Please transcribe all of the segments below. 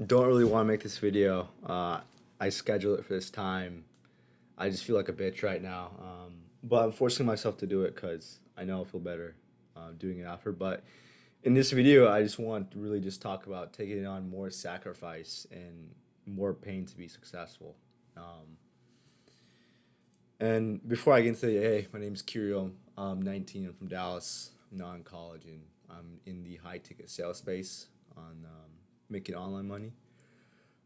Don't really want to make this video. I scheduled it for this time. I just feel like a bitch right now. But I'm forcing myself to do it because I know I'll feel better doing it after. But in this video, I just want to really just talk about taking on more sacrifice and more pain to be successful. Um, and before I get into it, hey, my name is Curio. I'm 19. I'm from Dallas. I'm now in college and I'm in the high ticket sales space on making online money.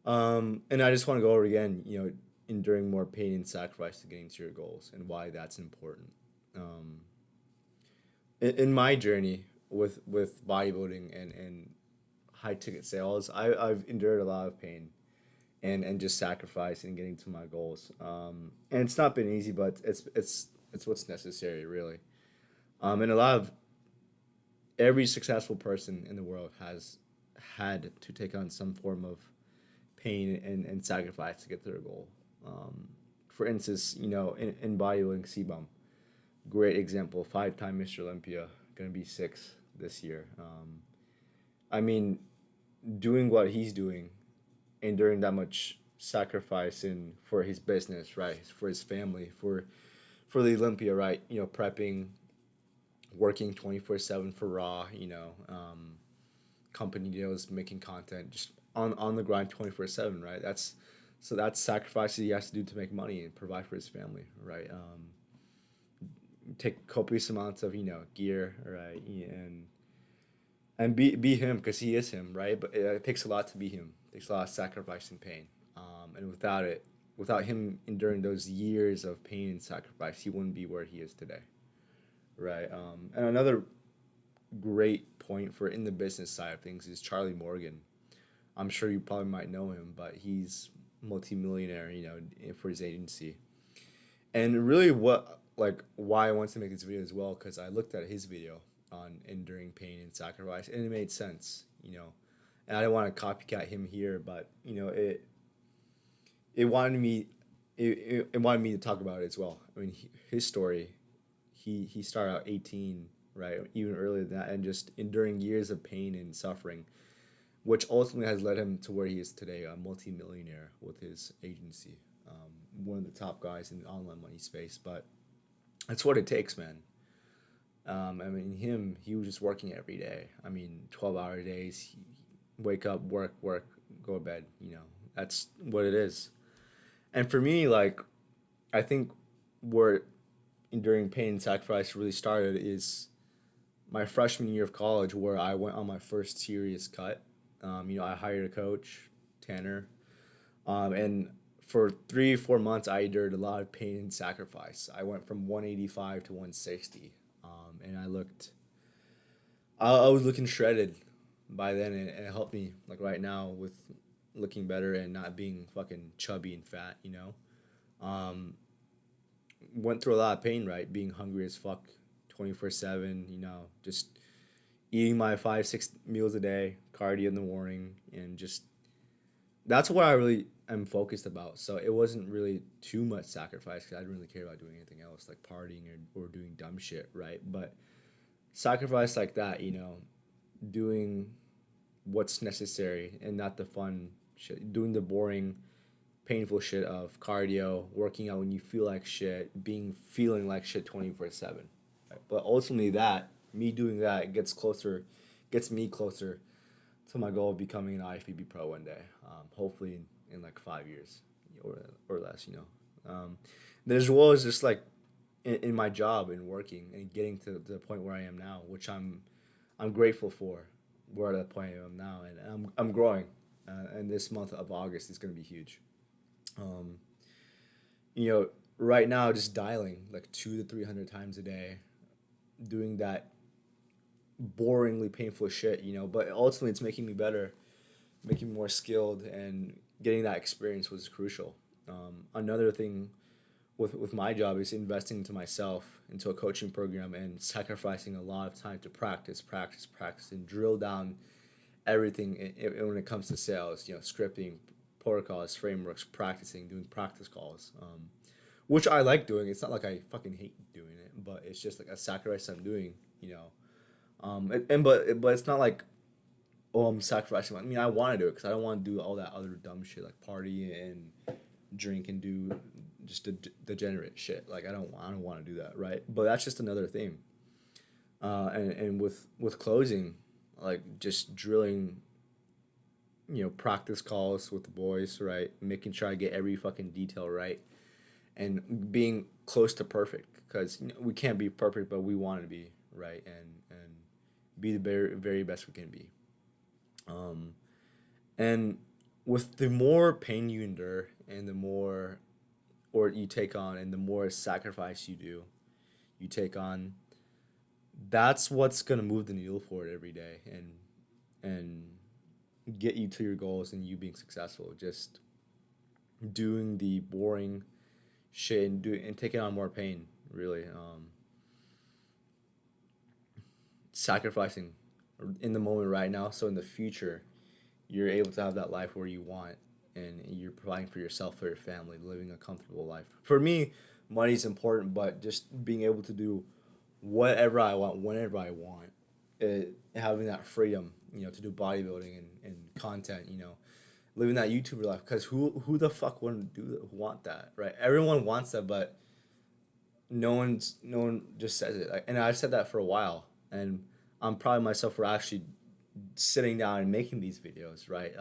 And I just want to go over again, enduring more pain and sacrifice to getting to your goals and why that's important. Um, in my journey with bodybuilding and high ticket sales, I've endured a lot of pain and just sacrifice in getting to my goals. And it's not been easy, but it's what's necessary, really. And a lot of every successful person in the world has had to take on some form of pain and sacrifice to get to their goal. For instance, in bodybuilding, C-Bum, great example, five-time Mr. Olympia, gonna be six this year. I mean, doing what he's doing, enduring that much sacrifice and for his business, right, for his family, for the Olympia, right, prepping, working 24/7 for Raw, company deals, making content, just on the grind 24/7, right? That's sacrifices he has to do to make money and provide for his family, right? Take copious amounts of gear, right, and be him because he is him, right? But it takes a lot to be him. It takes a lot of sacrifice and pain, and without him enduring those years of pain and sacrifice, he wouldn't be where he is today, right? And another great point for in the business side of things is Charlie Morgan. I'm sure you probably might know him, but he's multimillionaire, for his agency. And really, what like why I wanted to make this video as well, because I looked at his video on enduring pain and sacrifice, and it made sense, And I didn't want to copycat him here, but it wanted me, it wanted me to talk about it as well. I mean, his story, he started out 18, right, even earlier than that, and just enduring years of pain and suffering which ultimately has led him to where he is today, a multimillionaire with his agency, one of the top guys in the online money space. But that's what it takes, man. I mean, he was just working every day. I mean, 12-hour days. Wake up, work, go to bed. That's what it is. And for me, like, I think where enduring pain and sacrifice really started is my freshman year of college, where I went on my first serious cut. I hired a coach, Tanner, and for 3 4 months I endured a lot of pain and sacrifice. I went from 185 to 160, and I was looking shredded by then, and it helped me like right now with looking better and not being fucking chubby and fat. Um, Went through a lot of pain, right? Being hungry as fuck, 24/7. Just eating my 5 6 meals a day, cardio in the morning, and just that's what I really am focused about. So it wasn't really too much sacrifice because I didn't really care about doing anything else like partying or doing dumb shit, right? But sacrifice like that, doing what's necessary and not the fun shit, doing the boring, painful shit of cardio, working out when you feel like shit, feeling like shit 24/7. Right? But ultimately, me doing that gets me closer to my goal of becoming an IFBB pro one day. Hopefully in like 5 years or less. Then as well as just like in my job and working and getting to the point where I am now, which I'm grateful for. Where at the point I am now, and I'm growing. And this month of August is going to be huge. Um, you know, right now just dialing like 200 to 300 times a day, doing that boringly painful shit, but ultimately it's making me better, making me more skilled, and getting that experience was crucial. Another thing with my job is investing into myself, into a coaching program, and sacrificing a lot of time to practice, and drill down everything when it comes to sales, scripting, protocols, frameworks, practicing, doing practice calls, which I like doing. It's not like I fucking hate doing it, but it's just like a sacrifice I'm doing, and but it's not like oh, I'm sacrificing. I mean, I want to do it because I don't want to do all that other dumb shit like party and drink and do just degenerate shit. Like I don't want to do that, right? But that's just another thing. And with closing, like just drilling, practice calls with the boys, right? Making sure I get every fucking detail right, and being close to perfect because we can't be perfect, but we want to be right, and be the very very best we can be. Um, and with the more pain you endure, and the more or you take on, and the more sacrifice you take on, that's what's gonna move the needle forward every day, and get you to your goals and you being successful. Just doing the boring shit and taking on more pain. Really, sacrificing in the moment right now, so in the future you're able to have that life where you want, and you're providing for yourself, for your family, living a comfortable life. For me, money's important, but just being able to do whatever I want, whenever I want, having that freedom, to do bodybuilding and content, living that YouTuber life. Because who the fuck wouldn't want that, right? Everyone wants that, but no one just says it. And I've said that for a while, and I'm proud of myself for actually sitting down and making these videos, right?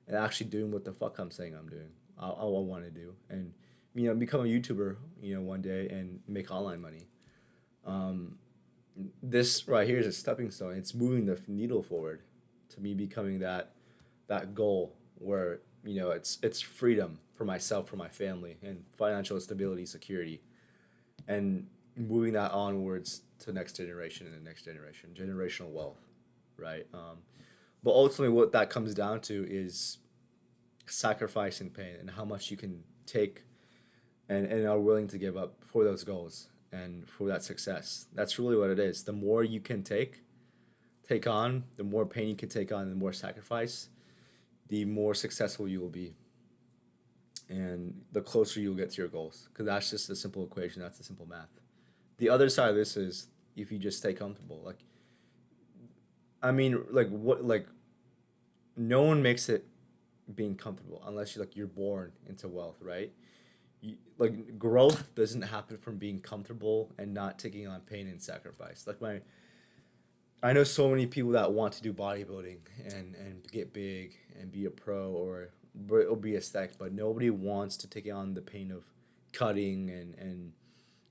And actually doing what the fuck I'm saying I'm doing. I want to do, and become a YouTuber, one day and make online money. Um, this right here is a stepping stone. It's moving the needle forward to me becoming that goal where it's freedom for myself, for my family, and financial stability, security, and moving that onwards to next generation and the next generation, generational wealth, right? But ultimately, what that comes down to is sacrifice and pain, and how much you can take and are willing to give up for those goals and for that success. That's really what it is. The more you can take on, the more pain you can take on, the more sacrifice, the more successful you will be, and the closer you'll get to your goals. Because that's just a simple equation. That's the simple math. The other side of this is if you just stay comfortable. Like, I mean, like what? Like, no one makes it being comfortable unless you're born into wealth, right? Like growth doesn't happen from being comfortable and not taking on pain and sacrifice. I know so many people that want to do bodybuilding and get big and be a pro or be aesthetic, but nobody wants to take on the pain of cutting and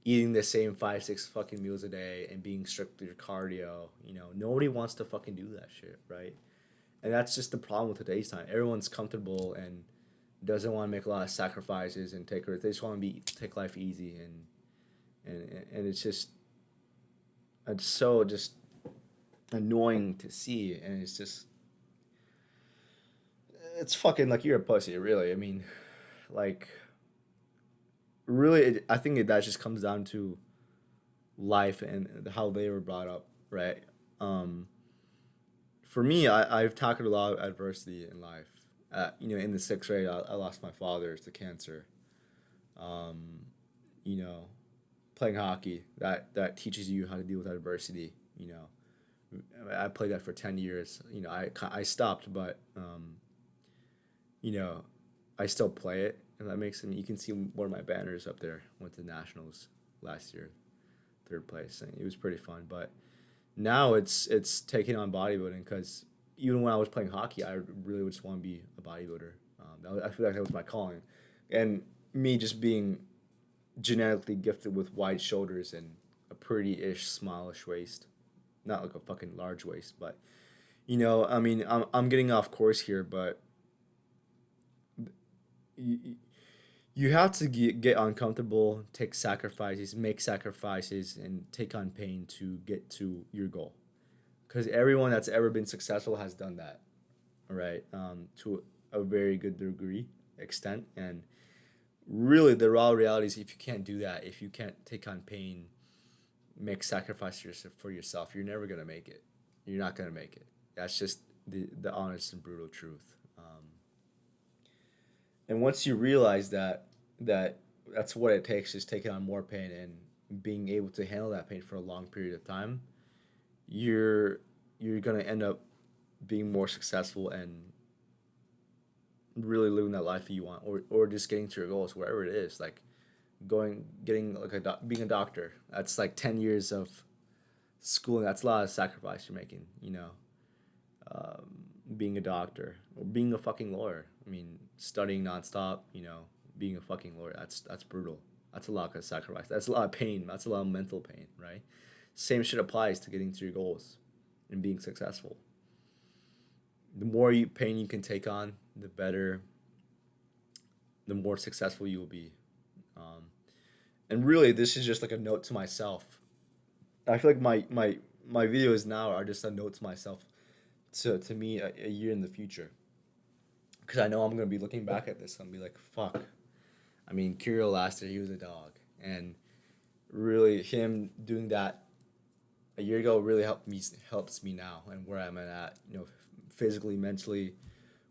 eating the same 5 6 fucking meals a day and being strict with your cardio. Nobody wants to fucking do that shit, right? And that's just the problem with today's time. Everyone's comfortable and doesn't want to make a lot of sacrifices and take risks. They just want to take life easy, and it's so just annoying to see, and it's fucking like you're a pussy, really. I mean, like really, I think that just comes down to life and how they were brought up, right? Um, for me, I've tackled a lot of adversity in life. In the sixth grade, I lost my father to cancer. Um, you know, Playing hockey that teaches you how to deal with adversity. I played that for 10 years. I stopped, but you know, I still play it, and that makes you can see one of my banners up there. Went to nationals last year, third place. And it was pretty fun, but now it's taking on bodybuilding because even when I was playing hockey, I really just want to be a bodybuilder. I feel like that was my calling, and me just being genetically gifted with wide shoulders and a pretty-ish smallish waist, not like a fucking large waist, but I mean, I'm getting off course here, but you, you have to get uncomfortable, take sacrifices, make sacrifices, and take on pain to get to your goal. Because everyone that's ever been successful has done that, all right, to a very good degree, extent. And really, the raw reality is if you can't do that, if you can't take on pain, make sacrifices for yourself, you're never going to make it. You're not going to make it. That's just the honest and brutal truth. And once you realize that that's what it takes, is taking on more pain and being able to handle that pain for a long period of time, you're you're gonna end up being more successful and really living that life you want, or just getting to your goals, wherever it is. Like getting like being a doctor. That's like 10 years of schooling. That's a lot of sacrifice you're making. Being a doctor or being a fucking lawyer. I mean, studying nonstop. Being a fucking lawyer. That's brutal. That's a lot of sacrifice. That's a lot of pain. That's a lot of mental pain, right? Same shit applies to getting to your goals and being successful. The more pain you can take on, the better, the more successful you will be. Um, and really, this is just like a note to myself. I feel like my videos now are just a note to myself, to me a year in the future, because I know I'm gonna be looking back at this and be like, fuck. I mean, Kirill last year he was a dog, and really him doing that a year ago really helps me now and where I'm at. Physically, mentally,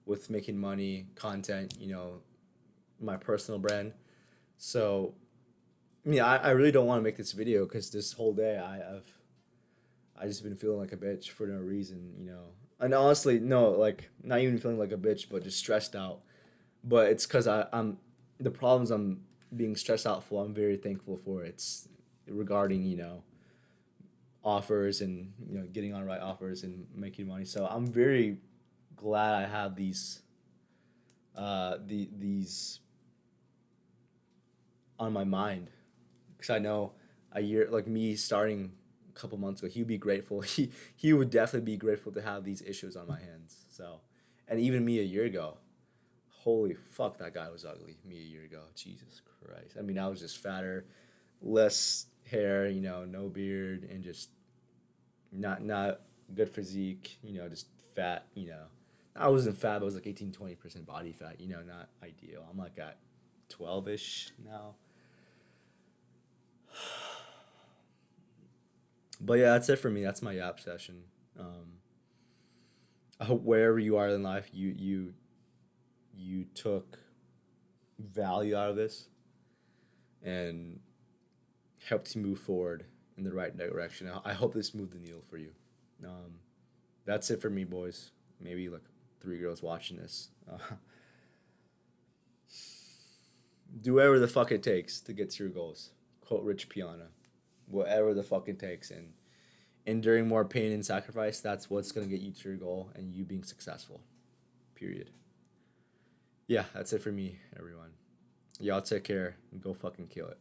with making money, content. My personal brand. So, I really don't want to make this video because this whole day I just been feeling like a bitch for no reason. And honestly, no, like not even feeling like a bitch, but just stressed out. But it's because I'm the problems I'm being stressed out for. I'm very thankful for. It's regarding offers and getting on right offers and making money. So I'm very glad I have these on my mind, because I know a year like me starting a couple months ago, he'd be grateful. He would definitely be grateful to have these issues on my hands. So, and even me a year ago, holy fuck, that guy was ugly. Me a year ago, Jesus Christ. I mean, I was just fatter, less hair, no beard, and just not good physique. Just fat. I wasn't fat, but I was like 18-20% body fat. Not ideal. I'm like at 12ish now. But yeah, that's it for me. That's my yap session. I hope wherever you are in life, you took value out of this and helped you move forward in the right direction. I hope this moved the needle for you. Um, that's it for me, boys. Maybe like 3 girls watching this. Do whatever the fuck it takes to get to your goals. Quote Rich Piana. Whatever the fuck it takes, and enduring more pain and sacrifice, that's what's gonna get you to your goal and you being successful. Period. Yeah, that's it for me, everyone. Y'all take care and go fucking kill it.